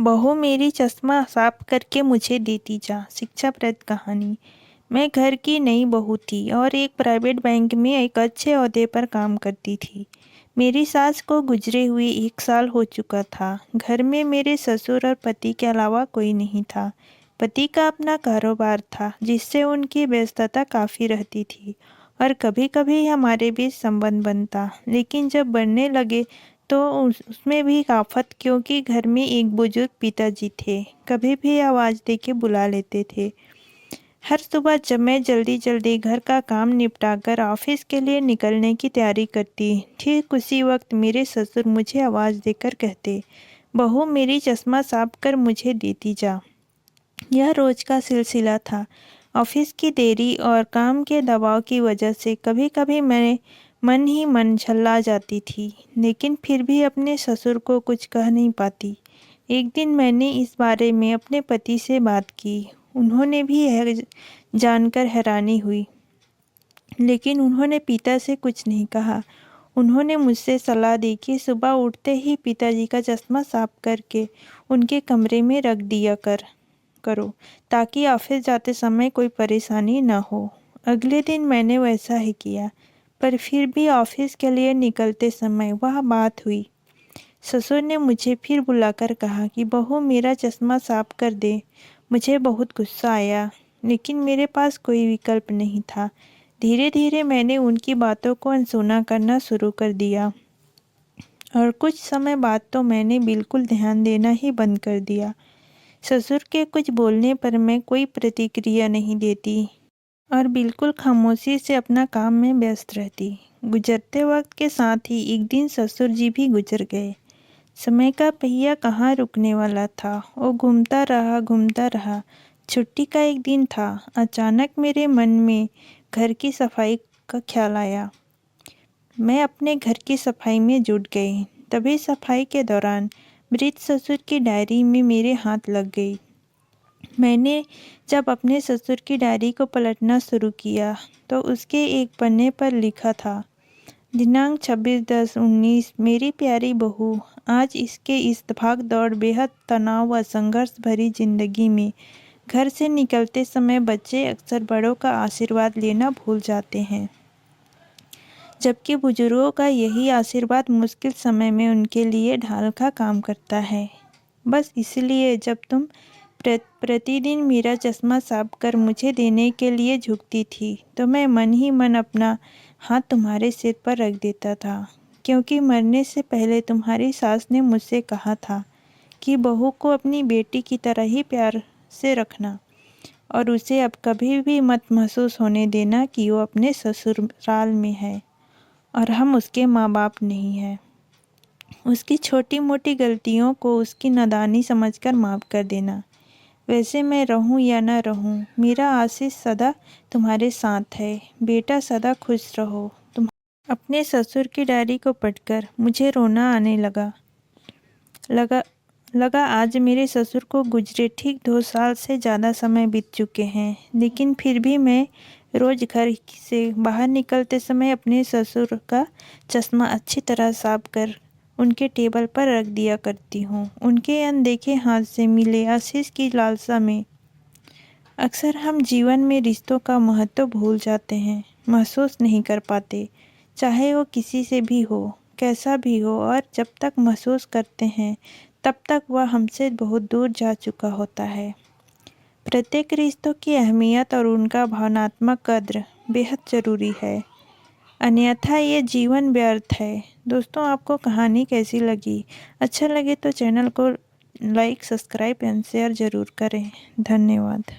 बहू मेरी चश्मा साफ करके मुझे देती जा। शिक्षाप्रद कहानी। मैं घर की नई बहू थी और एक प्राइवेट बैंक में एक अच्छे ओहदे पर काम करती थी। मेरी सास को गुजरे हुए 1 साल हो चुका था। घर में मेरे ससुर और पति के अलावा कोई नहीं था। पति का अपना कारोबार था जिससे उनकी व्यस्तता काफ़ी रहती थी और कभी कभी हमारे बीच संबंध बनता, लेकिन जब बनने लगे तो उसमें भी आफत, क्योंकि घर में एक बुजुर्ग पिताजी थे, कभी भी आवाज़ दे के बुला लेते थे। हर सुबह जब मैं जल्दी जल्दी घर का काम निपटाकर ऑफिस के लिए निकलने की तैयारी करती, ठीक उसी वक्त मेरे ससुर मुझे आवाज़ देकर कहते, बहू मेरी चश्मा साफ कर मुझे देती जा। यह रोज का सिलसिला था। ऑफिस की देरी और काम के दबाव की वजह से कभी कभी मैं मन ही मन झल्ला जाती थी, लेकिन फिर भी अपने ससुर को कुछ कह नहीं पाती। एक दिन मैंने इस बारे में अपने पति से बात की। उन्होंने भी यह जानकर हैरानी हुई, लेकिन उन्होंने पिता से कुछ नहीं कहा। उन्होंने मुझसे सलाह दी कि सुबह उठते ही पिताजी का चश्मा साफ करके उनके कमरे में रख दिया करो, ताकि ऑफिस जाते समय कोई परेशानी न हो। अगले दिन मैंने वैसा ही किया, पर फिर भी ऑफिस के लिए निकलते समय वह बात हुई। ससुर ने मुझे फिर बुलाकर कहा कि बहू मेरा चश्मा साफ कर दे। मुझे बहुत गुस्सा आया, लेकिन मेरे पास कोई विकल्प नहीं था। धीरे धीरे मैंने उनकी बातों को अनसुना करना शुरू कर दिया और कुछ समय बाद तो मैंने बिल्कुल ध्यान देना ही बंद कर दिया। ससुर के कुछ बोलने पर मैं कोई प्रतिक्रिया नहीं देती और बिल्कुल खामोशी से अपना काम में व्यस्त रहती। गुजरते वक्त के साथ ही एक दिन ससुर जी भी गुजर गए। समय का पहिया कहाँ रुकने वाला था, वो घूमता रहा। छुट्टी का एक दिन था। अचानक मेरे मन में घर की सफाई का ख्याल आया। मैं अपने घर की सफाई में जुट गई। तभी सफाई के दौरान मृत ससुर की डायरी में मेरे हाथ लग गई। मैंने जब अपने ससुर की डायरी को पलटना शुरू किया तो उसके एक पन्ने पर लिखा था, दिनांक 26/10/19। मेरी प्यारी बहू, आज इसके इस भाग दौड़ बेहद तनाव व संघर्ष भरी जिंदगी में घर से निकलते समय बच्चे अक्सर बड़ों का आशीर्वाद लेना भूल जाते हैं, जबकि बुजुर्गों का यही आशीर्वाद मुश्किल समय में उनके लिए ढाल का काम करता है। बस इसलिए जब तुम प्रतिदिन मेरा चश्मा साफ कर मुझे देने के लिए झुकती थी, तो मैं मन ही मन अपना हाथ तुम्हारे सिर पर रख देता था, क्योंकि मरने से पहले तुम्हारी सास ने मुझसे कहा था कि बहू को अपनी बेटी की तरह ही प्यार से रखना और उसे अब कभी भी मत महसूस होने देना कि वो अपने ससुराल में है और हम उसके माँ बाप नहीं हैं। उसकी छोटी मोटी गलतियों को उसकी नादानी समझकर माफ़ कर देना। वैसे मैं रहूं या न रहूं, मेरा आशीष सदा तुम्हारे साथ है। बेटा, सदा खुश रहो। तुम अपने ससुर की डायरी को पढ़कर मुझे रोना आने लगा। आज मेरे ससुर को गुजरे ठीक 2 साल से ज़्यादा समय बीत चुके हैं, लेकिन फिर भी मैं रोज़ घर से बाहर निकलते समय अपने ससुर का चश्मा अच्छी तरह साफ कर उनके टेबल पर रख दिया करती हूँ। उनके अनदेखे हाथ से मिले आशीष की लालसा में अक्सर हम जीवन में रिश्तों का महत्व भूल जाते हैं, महसूस नहीं कर पाते, चाहे वो किसी से भी हो, कैसा भी हो। और जब तक महसूस करते हैं तब तक वह हमसे बहुत दूर जा चुका होता है। प्रत्येक रिश्तों की अहमियत और उनका भावनात्मक कद्र बेहद ज़रूरी है, अन्यथा ये जीवन व्यर्थ है। दोस्तों, आपको कहानी कैसी लगी? अच्छा लगे तो चैनल को लाइक, सब्सक्राइब एंड शेयर ज़रूर करें। धन्यवाद।